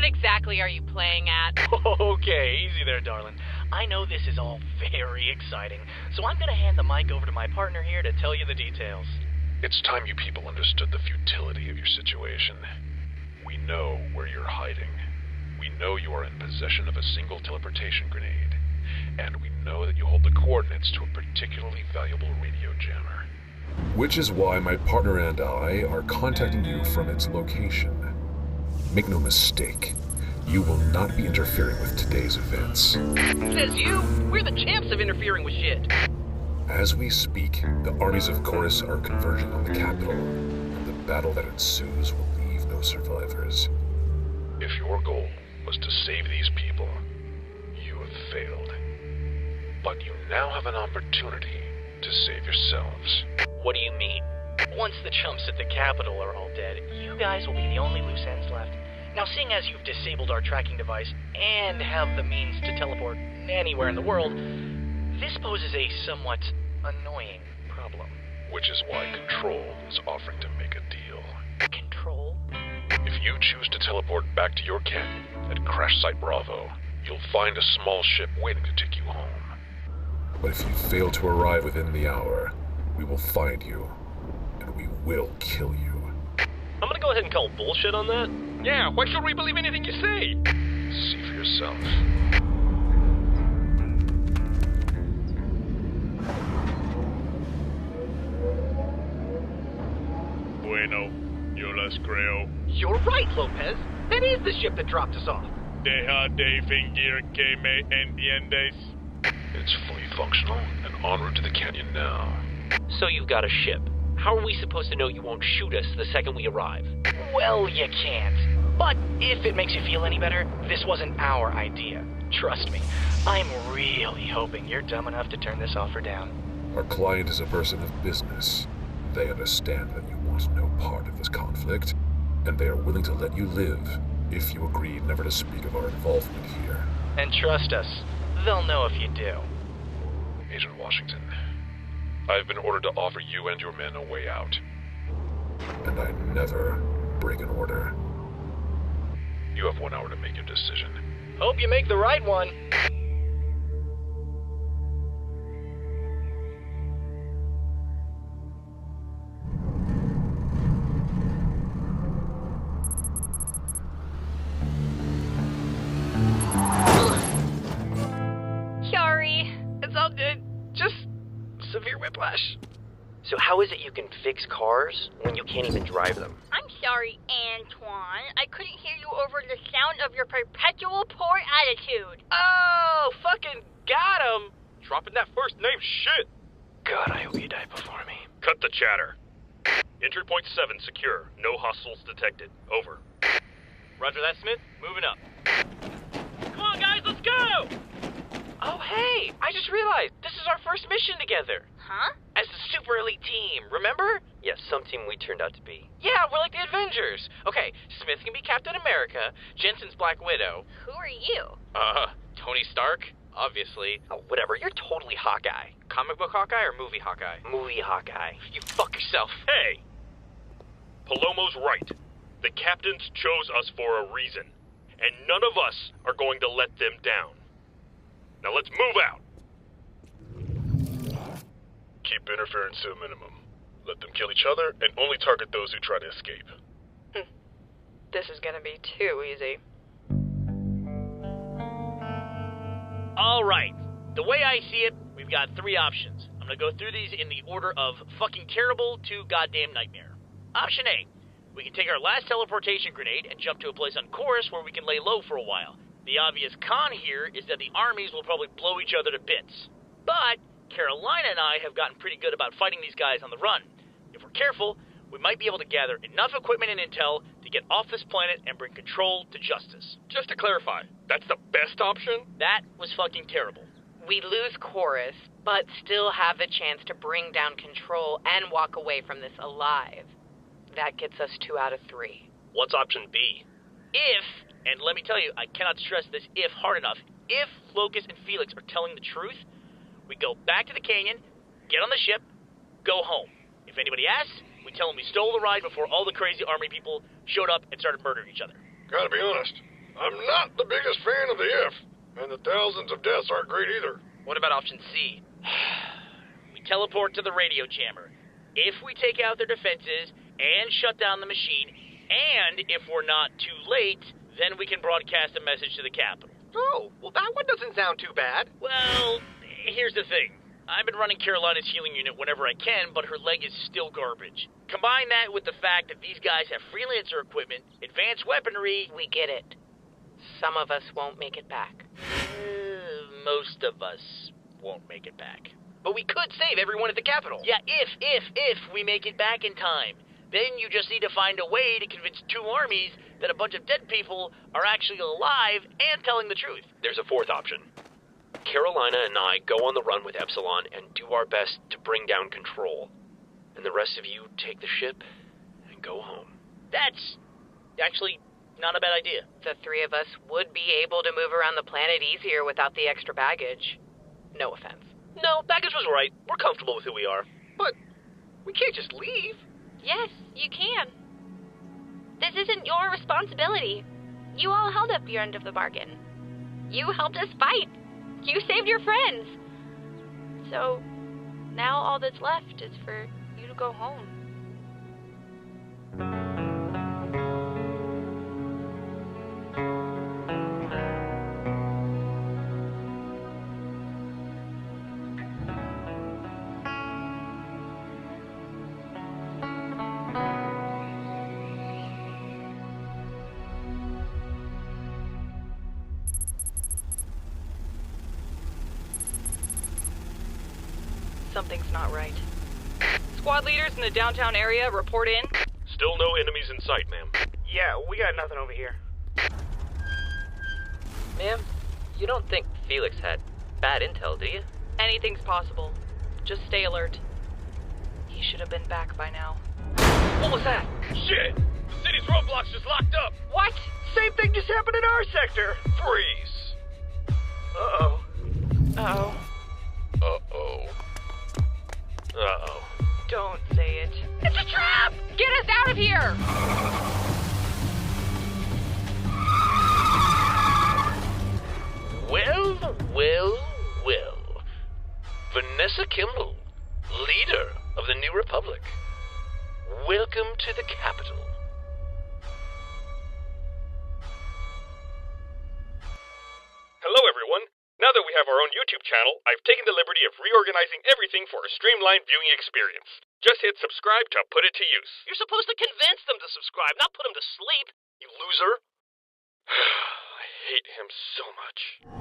What exactly are you playing at? Okay, easy there, darling. I know this is all very exciting, so I'm gonna hand the mic over to my partner here to tell you the details. It's time you people understood the futility of your situation. We know where you're hiding. We know you are in possession of a single teleportation grenade. And we know that you hold the coordinates to a particularly valuable radio jammer. Which is why my partner and I are contacting you from its location. Make no mistake, you will not be interfering with today's events. Says you? We're the champs of interfering with shit. As we speak, the armies of Chorus are converging on the capital, and the battle that ensues will leave no survivors. If your goal was to save these people, you have failed. But you now have an opportunity to save yourselves. What do you mean? Once the chumps at the Capitol are all dead, you guys will be the only loose ends left. Now, seeing as you've disabled our tracking device and have the means to teleport anywhere in the world, this poses a somewhat annoying problem. Which is why Control is offering to make a deal. Control? If you choose to teleport back to your canyon at Crash Site Bravo, you'll find a small ship waiting to take you home. But if you fail to arrive within the hour, we will find you, and we will kill you. I'm gonna go ahead and call bullshit on that. Yeah, why should we believe anything you say? See for yourself. Bueno, yo las creo. You're right, Lopez. That is the ship that dropped us off. Deja de fingir que me entiendes. It's fully functional and en route to the canyon now. So you've got a ship. How are we supposed to know you won't shoot us the second we arrive? Well, you can't. But if it makes you feel any better, this wasn't our idea. Trust me, I'm really hoping you're dumb enough to turn this offer down. Our client is a person of business. They understand that you want no part of this conflict, and they are willing to let you live if you agree never to speak of our involvement here. And trust us, they'll know if you do. Agent Washington, I've been ordered to offer you and your men a way out. And I never break an order. You have 1 hour to make your decision. Hope you make the right one. Sorry. It's all good. Just Severe whiplash. So how is it you can fix cars when you can't even drive them? I'm sorry, Antoine. I couldn't hear you over the sound of your perpetual poor attitude. Oh, fucking got him. Dropping that first name shit! God, I hope you die before me. Cut the chatter. Entry point 7 secure. No hostiles detected. Over. Roger that, Smith. Moving up. Come on, guys, let's go! Oh, hey, I just realized this is our first mission together. Huh? As the super elite team, remember? Yes, some team we turned out to be. Yeah, we're like the Avengers. Okay, Smith can be Captain America, Jensen's Black Widow. Who are you? Tony Stark, obviously. Oh, whatever, you're totally Hawkeye. Comic book Hawkeye or movie Hawkeye? Movie Hawkeye. You fuck yourself. Hey! Palomo's right. The captains chose us for a reason, and none of us are going to let them down. Now let's move out. Keep interference to a minimum. Let them kill each other and only target those who try to escape. this is gonna be too easy. All right. The way I see it, we've got 3 options. I'm gonna go through these in the order of fucking terrible to goddamn nightmare. Option A. We can take our last teleportation grenade and jump to a place on Chorus where we can lay low for a while. The obvious con here is that the armies will probably blow each other to bits. But Carolina and I have gotten pretty good about fighting these guys on the run. If we're careful, we might be able to gather enough equipment and intel to get off this planet and bring Control to justice. Just to clarify, that's the best option? That was fucking terrible. We lose Chorus, but still have the chance to bring down Control and walk away from this alive. That gets us 2 out of 3. What's option B? If, and let me tell you, I cannot stress this if hard enough, if Locus and Felix are telling the truth, we go back to the canyon, get on the ship, go home. If anybody asks, we tell them we stole the ride before all the crazy army people showed up and started murdering each other. Gotta be honest, I'm not the biggest fan of the if, and the thousands of deaths aren't great either. What about option C? We teleport to the radio jammer. If we take out their defenses and shut down the machine, and if we're not too late, then we can broadcast a message to the Capitol. Oh, well, that one doesn't sound too bad. Well, here's the thing. I've been running Carolina's healing unit whenever I can, but her leg is still garbage. Combine that with the fact that these guys have freelancer equipment, advanced weaponry. We get it. Some of us won't make it back. Most of us won't make it back. But we could save everyone at the Capitol. Yeah, if we make it back in time. Then you just need to find a way to convince two armies that a bunch of dead people are actually alive and telling the truth. There's a fourth option. Carolina and I go on the run with Epsilon and do our best to bring down Control. And the rest of you take the ship and go home. That's actually not a bad idea. The three of us would be able to move around the planet easier without the extra baggage. No offense. No, Baggage was right. We're comfortable with who we are. But we can't just leave. Yes, you can. This isn't your responsibility. You all held up your end of the bargain. You helped us fight. You saved your friends. So, now all that's left is for you to go home. Something's not right. Squad leaders in the downtown area, report in. Still no enemies in sight, ma'am. Yeah, we got nothing over here. Ma'am, you don't think Felix had bad intel, do you? Anything's possible. Just stay alert. He should have been back by now. What was that? Shit! The city's roadblocks just locked up! What? Same thing just happened in our sector. Freeze! Uh-oh. Uh-oh. Uh-oh. Uh-oh. Don't say it. It's a trap! Get us out of here! Well. Vanessa Kimball, leader of the New Republic. Welcome to the Capitol. Hello, everyone. Now that we have our own YouTube channel, I've taken the liberty of reorganizing everything for a streamlined viewing experience. Just hit subscribe to put it to use. You're supposed to convince them to subscribe, not put them to sleep, you loser. I hate him so much.